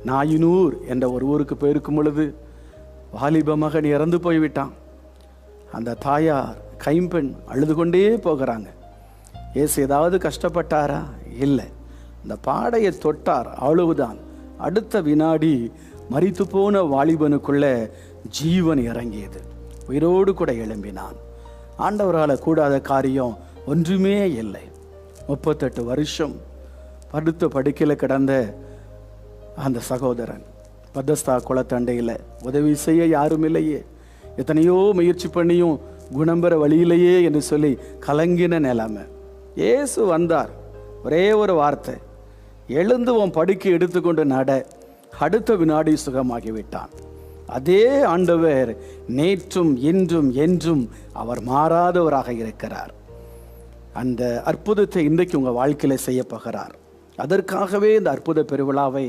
நாயினூர் என்ற ஒரு ஊருக்கு போயிருக்கும் பொழுது வாலிப மகன் இறந்து போய்விட்டான். அந்த தாயார் கைம்பெண் அழுது கொண்டே போகிறாங்க. ஏசு ஏதாவது கஷ்டப்பட்டாரா? இல்லை. அந்த பாடையை தொட்டார், அவ்வளவுதான். அடுத்த வினாடி மரித்து போன வாலிபனுக்குள்ள ஜீவன் இறங்கியது, உயிரோடு கூட எழும்பினான். ஆண்டவரால் கூடாத காரியம் ஒன்றுமே இல்லை. 38 வருஷம் படுத்த படுக்கையில் கிடந்த அந்த சகோதரன் பதஸ்தா குளத்தண்டையில் உதவி செய்ய யாரும் இல்லையே, எத்தனையோ முயற்சி பண்ணியும் குணம் பெற வழியிலையே என்று சொல்லி கலங்கின நிலைமை. இயேசு வந்தார், ஒரே ஒரு வார்த்தை, எழுந்து உன் படுக்கை எடுத்துக்கொண்டு நட. அடுத்த வினாடி சுகமாகிவிட்டான். அதே ஆண்டவர் நேற்றும் இன்றும் என்றும் அவர் மாறாதவராக இருக்கிறார். அந்த அற்புதத்தை இன்றைக்கு உங்கள் வாழ்க்கையில் செய்ய போகிறார். அதற்காகவே இந்த அற்புத பெருவிழாவை